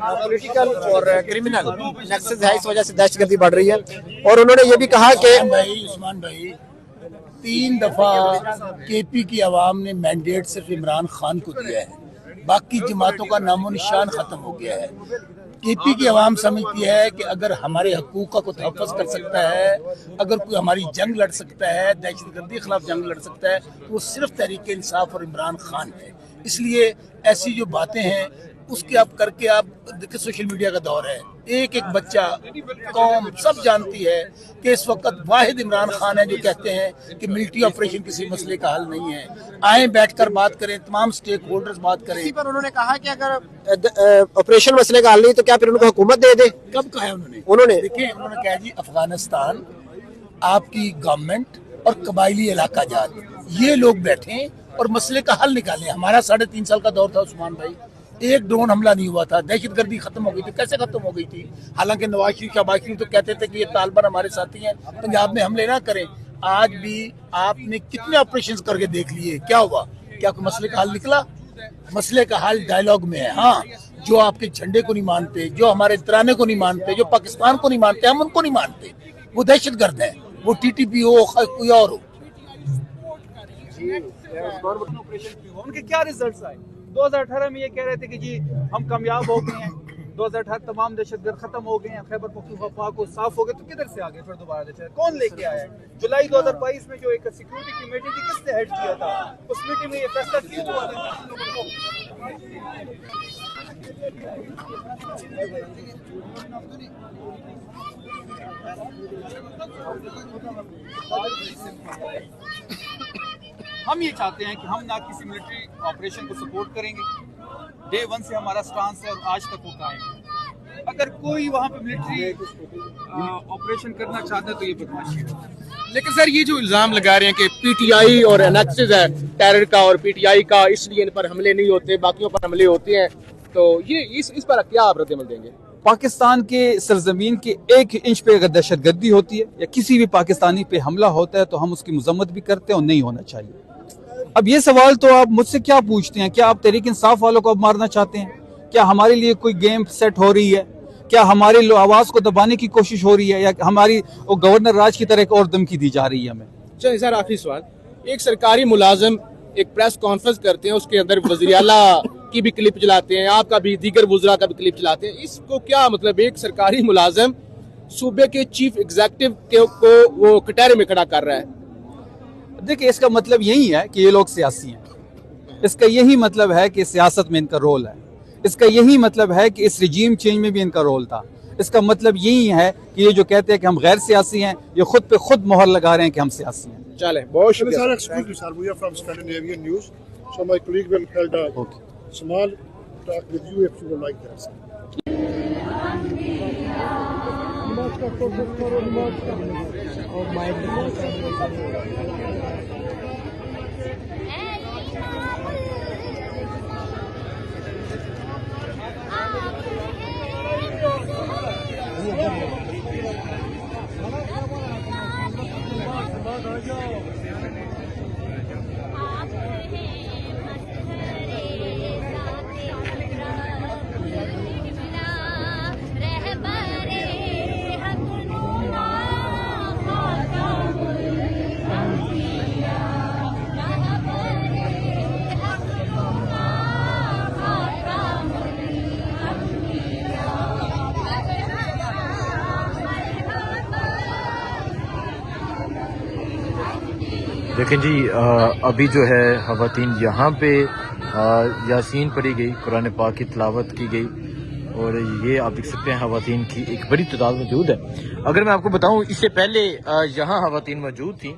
Political और criminal nexus है, इस वजह से दहशतगर्दी बढ़ रही है। और उन्होंने ये भी कहा कि उस्मान भाई 3 दफा केपी की आवाम ने मैंडेट सिर्फ इमरान खान को दिया है, बाकी जमातों का नामो निशान खत्म हो गया है। केपी की आवाम समझती है कि अगर हमारे हकूक का कोई तहफ़्फ़ुज़ कर सकता है, अगर कोई हमारी जंग लड़ सकता है, दहशतगर्दी के खिलाफ जंग लड़ सकता है, तो वो सिर्फ तहरीक इंसाफ और इमरान खान है। इसलिए ऐसी जो बातें हैं उसके आप करके, आप देखिए सोशल मीडिया का दौर है, एक एक बच्चा कौम सब जानती है कि इस वक्त वाहिद इमरान खान है जो कहते हैं कि मिलिट्री ऑपरेशन किसी मसले का हल नहीं है। आए बैठकर बात करें, तमाम स्टेक होल्डर्स बात करें। इसी पर उन्होंने कहा कि अगर ऑपरेशन मसले का हल नहीं तो क्या फिर उनको हुकूमत दे दे। कब कहा है उन्होंने देखिए, उन्होंने कहा जी अफगानिस्तान आपकी गवर्नमेंट और कबायली इलाका जात ये लोग बैठे और मसले का हल निकालें। हमारा 3.5 साल का दौर था उस्मान भाई, एक ड्रोन हमला नहीं हुआ था, दहशतगर्दी खत्म हो गई थी। कैसे खत्म हो गई थी? हालांकि नवाज शरीफ शहबाज शरीफ तो कहते थे कि ये तालिबान हमारे साथी हैं, पंजाब में हमले ना करें। आज भी आपने कितने ऑपरेशंस करके देख लिए, क्या हुआ? क्या कोई मसले का हल निकला? मसले का हल डायलॉग में है। हाँ, जो आपके झंडे को नहीं मानते, जो हमारे तराने को नहीं मानते, जो पाकिस्तान को नहीं मानते, हम उनको नहीं मानते, वो दहशतगर्द है। वो TTP हो, कोई और हो। उनके क्या रिजल्ट्स आए? 2018 में ये कह रहे थे कि जी हम कामयाब हो गए हैं, 2018 तमाम दहशतगर्द खत्म हो गए हैं, खैबर पख्तूनख्वा को साफ हो गए, तो किधर से आ गए फिर दोबारा दहशत? कौन लेके आया है? जुलाई 2022 में जो एक सिक्योरिटी की मीटिंग थी, किसने हेड किया था? उस मीटिंग में ये फैसला क्यों हुआ था? हम ये चाहते हैं कि हम ना किसी मिलिट्री ऑपरेशन को सपोर्ट करेंगे, डे 1 से हमारा स्टांस है और आज तक वो कायम है। अगर कोई वहाँ पे मिलिट्री ऑपरेशन करना चाहता है तो ये बदमाशी है। लेकिन सर ये जो इल्जाम लगा रहे हैं कि PTI और नेक्सस है टेरर का और PTI का, इसलिए इन पर हमले नहीं होते, बाकियों पर हमले होते हैं, तो ये इस पर क्या आप रद्द-ए-अमल देंगे? पाकिस्तान के सरजमीन के 1 इंच पे अगर दहशतगर्दी होती है या किसी भी पाकिस्तानी पे हमला होता है तो हम उसकी मजम्मत भी करते हैं और नहीं होना चाहिए। अब ये सवाल तो आप मुझसे क्या पूछते हैं? क्या आप तहरीक इंसाफ वालों को अब मारना चाहते हैं? क्या हमारे लिए कोई गेम सेट हो रही है? क्या हमारे आवाज को दबाने की कोशिश हो रही है, या हमारी वो गवर्नर राज की तरह एक और धमकी दी जा रही है हमें? चलिए सर, आखिरी सवाल, एक सरकारी मुलाजिम एक प्रेस कॉन्फ्रेंस करते हैं, उसके अंदर वज़ीर आला की भी क्लिप चलाते हैं, आपका भी, दीगर वुज़रा का भी क्लिप चलाते हैं, इसको क्या मतलब? एक सरकारी मुलाजिम सूबे के चीफ एग्जीक्यूटिव को वो कटहरे में खड़ा कर रहा है। देखिए, इसका मतलब यही है कि ये लोग सियासी हैं। इसका यही मतलब है कि सियासत में इनका रोल है। इसका यही मतलब है कि इस रिजीम चेंज में भी इनका रोल था। इसका मतलब यही है कि ये जो कहते हैं कि हम गैर सियासी हैं, ये खुद पे खुद मोहर लगा रहे हैं कि हम सियासी हैं। चले, बहुत शुक्रिया। देखें जी, अभी जो है ख़वातीन यहाँ पे यासीन पढ़ी गई, कुरान पाक की तिलावत की गई, और ये आप देख सकते हैं ख़वातीन की एक बड़ी तादाद मौजूद है। अगर मैं आपको बताऊं, इससे पहले यहाँ ख़वातीन मौजूद थी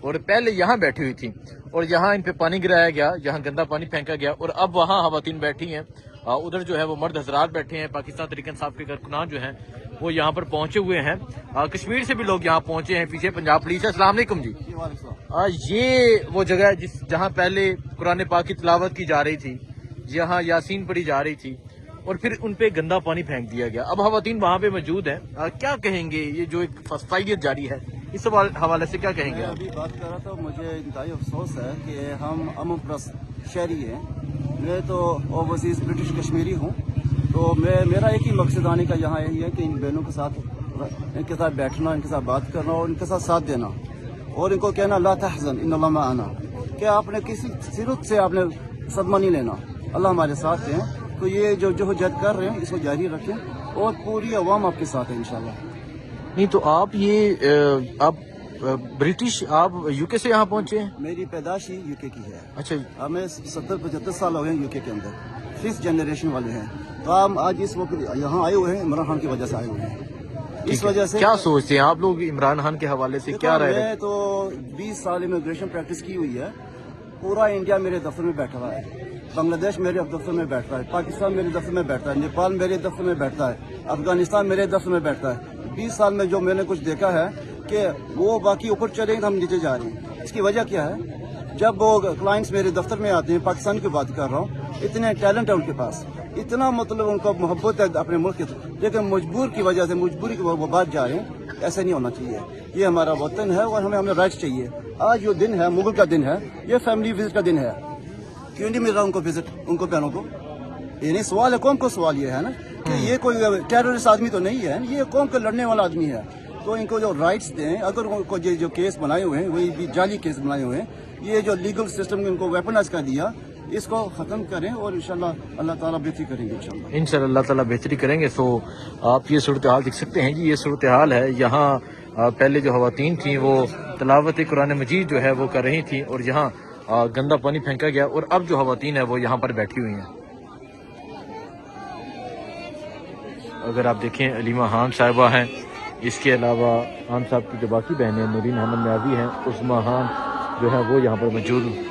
और पहले यहाँ बैठी हुई थी, और यहाँ इन पे पानी गिराया गया, यहाँ गंदा पानी फेंका गया, और अब वहाँ ख़वातीन बैठी हैं। उधर जो है वो मर्द हजरात बैठे हैं। पाकिस्तान तहरीक इंसाफ के कारकुनान जो हैं वो यहाँ पर पहुंचे हुए हैं। कश्मीर से भी लोग यहाँ पहुंचे हैं, पीछे पंजाब पुलिस है। अस्सलाम वालेकुम जी। ये वो जगह है जहाँ पहले कुरान पाक की तिलावत की जा रही थी, यहाँ यासीन पढ़ी जा रही थी, और फिर उन पे गंदा पानी फेंक दिया गया। अब ख़वातीन वहाँ पे मौजूद हैं। क्या कहेंगे, ये जो एक फसाइयत जारी है, इस हवाले से क्या कहेंगे? अभी बात कर रहा था, मुझे इंतहाई अफसोस है कि हम अमन परस्त शहरी हैं। मैं तो ओवरसीज ब्रिटिश कश्मीरी हूँ, तो तो मेरा एक ही मकसद आने का यहाँ यही है कि इन बहनों के साथ बैठना, इनके साथ बात करना और इनके साथ देना और इनको कहना ला तहज़न इन्नल्लाह मअना, कि आपने किसी सिरत से आपने सदमा नहीं लेना, अल्लाह हमारे साथ है। तो ये जो जद कर रहे हैं इसको जारी रखें और पूरी अवाम आपके साथ है इंशाल्लाह। नहीं तो आप ये आप ब्रिटिश, आप यूके से यहाँ पहुँचे हैं? मेरी पैदाश ही यूके की है। अच्छा, हमें 70-75 साल हो गए यूके के अंदर, 5th जनरेशन वाले हैं। तो हम आज इस वक्त यहाँ आए हुए हैं इमरान खान की वजह से आए हुए हैं। इस वजह से क्या सोचते हैं आप लोग इमरान खान के हवाले से, क्या राय? मैं तो 20 साल इमिग्रेशन प्रैक्टिस की हुई है। पूरा इंडिया मेरे दफ्तर में बैठा हुआ है, बांग्लादेश मेरे दफ्तर में बैठता है, पाकिस्तान मेरे दफ्तर में बैठता है, नेपाल मेरे दफ्तर में बैठता है, अफगानिस्तान मेरे दफ्तर में बैठता है। 20 साल में जो मैंने कुछ देखा है कि वो बाकी ऊपर चले गए, हम नीचे जा रहे हैं। इसकी वजह क्या है? जब वो क्लाइंट्स मेरे दफ्तर में आते हैं, पाकिस्तान की बात कर रहा हूँ, इतने टैलेंट है उनके पास, इतना मतलब उनको मोहब्बत है अपने मुल्क के, लेकिन मजबूर की वजह से, मजबूरी की वो बात जा रहे हैं। ऐसा नहीं होना चाहिए। ये हमारा वतन है और हमें राइट चाहिए। आज जो दिन है मुगल का दिन है, ये फैमिली विजिट का दिन है। क्यों नहीं मिल रहा उनको विजिट, उनको बहनों को? ये नहीं सवाल है, कौन को सवाल ये है ना कि ये कोई टेररिस्ट आदमी तो नहीं है, ये कौन को लड़ने वाला आदमी है। तो इनको जो राइट्स दें, अगर उनको जो केस बनाए हुए हैं वही भी जाली केस बनाए हुए हैं, ये जो लीगल सिस्टम इनको वेपनाइज कर दिया, इसको खत्म करें और इंशाल्लाह अल्लाह ताला बेहतरी करेंगे। इंशाल्लाह अल्लाह ताला बेहतरी करेंगे। सो आप ये सूरत हाल देख सकते हैं जी, ये सूरत हाल है यहाँ। पहले जो ख़वातीन थी वो तिलावत कुरान मजीद जो है वो कर रही थी और यहाँ गंदा पानी फेंका गया, और अब जो ख़वातीन है वो यहाँ पर बैठी हुई हैं। अगर आप देखें, अलीमा खान साहिबा हैं, इसके अलावा खान साहब की जो बाकी बहनें नूरीन अहमद न्याजी हैं, उस्मा खान जो है वो यहाँ पर मौजूद हैं।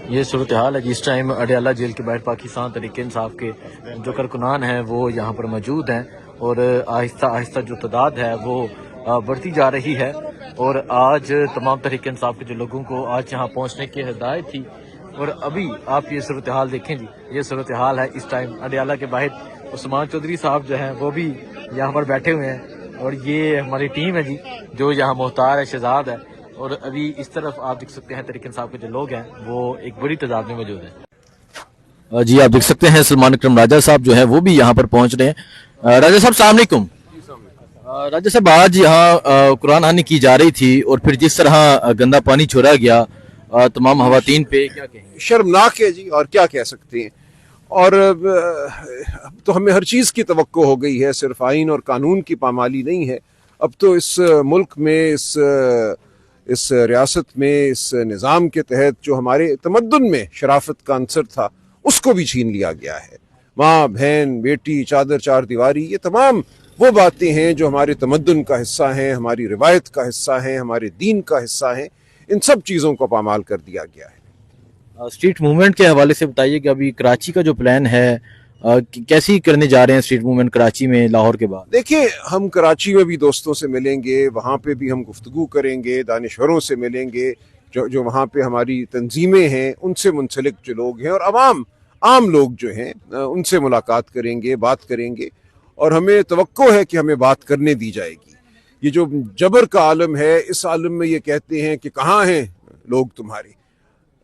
ये सूरत हाल है जिस टाइम अडयाला जेल के बाहर पाकिस्तान तहरीक इंसाफ के जो कारकुनान हैं वो यहाँ पर मौजूद हैं, और आहिस्ता आहिस्ता जो तादाद है वो बढ़ती जा रही है। और आज तमाम तहरीक इंसाफ के जो लोगों को आज यहाँ पहुँचने की हिदायत थी, और अभी आप ये सूरत हाल देखें जी, ये सूरत हाल है इस टाइम अडयाला के बाहर। उस्मान चौधरी साहब जो हैं वो भी यहाँ पर बैठे हुए हैं, और ये हमारी टीम है जी जो यहाँ मुख्तार है, शहजाद है, और अभी इस तरफ आप देख सकते हैं तहरीक इंसाफ के जो लोग हैं वो एक बड़ी तादाद में मौजूद हैं। जी आप देख सकते हैं सलमान अकरम राजा साहब जो है वो भी यहाँ पर पहुँच रहे हैं। राजा साहब अस्सलाम वालेकुम। राजा साहब, आज यहाँ कुरान खानी की जा रही थी और फिर जिस तरह गंदा पानी छोड़ा गया तमाम खवातीन पे, क्या कहेंगे? शर्मनाक है जी, और क्या कह सकते हैं। और तो हमें हर चीज़ की तवक्को हो गई है, सिर्फ आइन और कानून की पामाली नहीं है। अब तो इस मुल्क में, इस रियासत में, इस निज़ाम के तहत जो हमारे तमद्दुन में शराफत का अंसर था उसको भी छीन लिया गया है। माँ, बहन, बेटी, चादर, चार दीवारी, ये तमाम वो बातें हैं जो हमारे तमद्दुन का हिस्सा हैं, हमारी रिवायत का हिस्सा हैं, हमारे दीन का हिस्सा हैं। इन सब चीज़ों को पामाल कर दिया गया है। स्ट्रीट मूवमेंट के हवाले से बताइए कि अभी कराची का जो प्लान है कैसी करने जा रहे हैं स्ट्रीट मूवमेंट कराची में लाहौर के बाद? देखिए, हम कराची में भी दोस्तों से मिलेंगे, वहाँ पे भी हम गुफ्तगू करेंगे, दानिशवरों से मिलेंगे, जो वहाँ पे हमारी तंजीमें हैं उनसे मुंसलिक जो लोग हैं, और आम लोग जो हैं उनसे मुलाकात करेंगे, बात करेंगे, और हमें तवक्को है कि हमें बात करने दी जाएगी। ये जो जबर का आलम है, इस आलम में ये कहते हैं कि कहाँ हैं लोग तुम्हारे।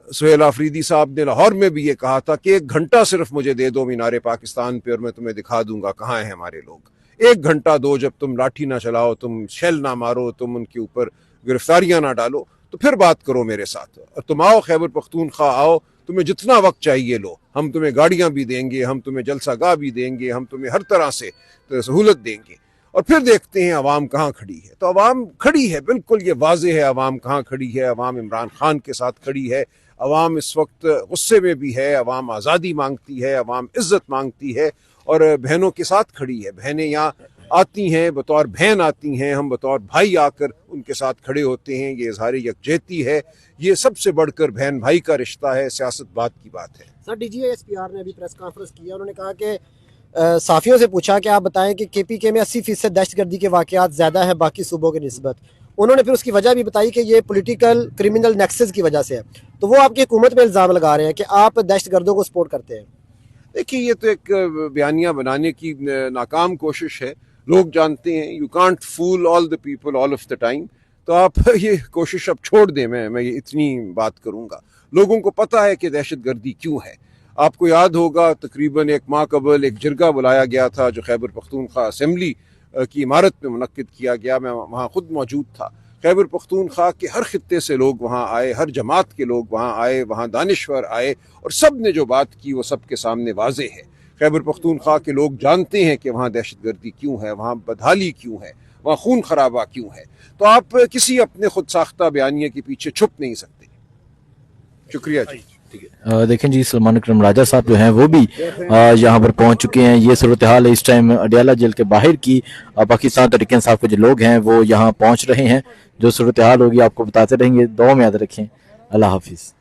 सुहेल आफरीदी साहब ने लाहौर में भी ये कहा था कि 1 घंटा सिर्फ मुझे दे दो मीनारे पाकिस्तान पे और मैं तुम्हें दिखा दूंगा कहाँ हैं हमारे लोग। 1 घंटा दो, जब तुम लाठी ना चलाओ, तुम शेल ना मारो, तुम उनके ऊपर गिरफ्तारियां ना डालो, तो फिर बात करो मेरे साथ। और तुम आओ, खैबर पख्तूनख्वा आओ, तुम्हें जितना वक्त चाहिए लो, हम तुम्हें गाड़ियां भी देंगे, हम तुम्हें जलसागाह भी देंगे, हम तुम्हें हर तरह से सहूलत देंगे। और फिर देखते हैं अवाम कहाँ खड़ी है। तो अवाम खड़ी है, बिल्कुल ये वाज़ेह है अवाम कहाँ खड़ी है। अवाम इमरान खान के साथ खड़ी है। अवाम इस वक्त गुस्से में भी है, अवाम आज़ादी मांगती है, अवाम इज्जत मांगती है, और बहनों के साथ खड़ी है। बहनें यहाँ आती हैं, बतौर बहन आती हैं, हम बतौर भाई आकर उनके साथ खड़े होते हैं। ये इज़हार यकजहती है, ये सबसे बढ़कर बहन भाई का रिश्ता है, सियासत बात की बात है। सर, DGSPR ने अभी प्रेस कॉन्फ्रेंस किया, उन्होंने कहा कि साफियों से पूछा कि आप बताएं कि KPK में 80% दहशतगर्दी के वाक़यात ज़्यादा है बाकी सूबों की निस्बत। उन्होंने फिर उसकी वजह भी बताई कि ये पॉलिटिकल क्रिमिनल नेक्सस की वजह से है। तो वो आपकी हुकूमत पे इल्ज़ाम लगा रहे हैं कि आप दहशतगर्दों को सपोर्ट करते हैं। देखिए, ये तो एक बयानिया बनाने की नाकाम कोशिश है। لوگ جانتے ہیں. You can't fool all the people all of the time. تو آپ یہ کوشش اب چھوڑ دیں. میں یہ اتنی بات کروں گا. لوگوں کو پتہ ہے کہ دہشت گردی کیوں ہے. آپ کو یاد ہوگا تقریباً ایک ماہ قبل ایک جرگہ بلایا گیا تھا جو خیبر پختونخوا اسمبلی کی عمارت میں منعقد کیا گیا. میں وہاں خود موجود تھا. خیبر پختونخوا کے ہر خطے سے لوگ وہاں آئے, ہر جماعت کے لوگ وہاں آئے, وہاں دانشور آئے, اور سب نے جو بات کی وہ سب کے سامنے واضح ہے. خیبر پختونخوا کے لوگ جانتے ہیں کہ وہاں دہشت گردی کیوں ہے, وہاں بدحالی کیوں ہے, وہاں خون خرابہ کیوں ہے. تو آپ کسی اپنے خود ساختہ بیانیے کے پیچھے چھپ نہیں سکتے. شکریہ جی. دیکھیں جی, سلمان اکرم راجہ صاحب جو ہیں وہ بھی یہاں پر پہنچ چکے ہیں. یہ صورتحال ہے اس ٹائم اڈیالہ جیل کے باہر کی. پاکستان تحریک انصاف کے جو لوگ ہیں وہ یہاں پہنچ رہے ہیں. جو صورتحال ہوگی آپ کو بتاتے رہیں گے. دعا میں یاد رکھیں. اللہ حافظ.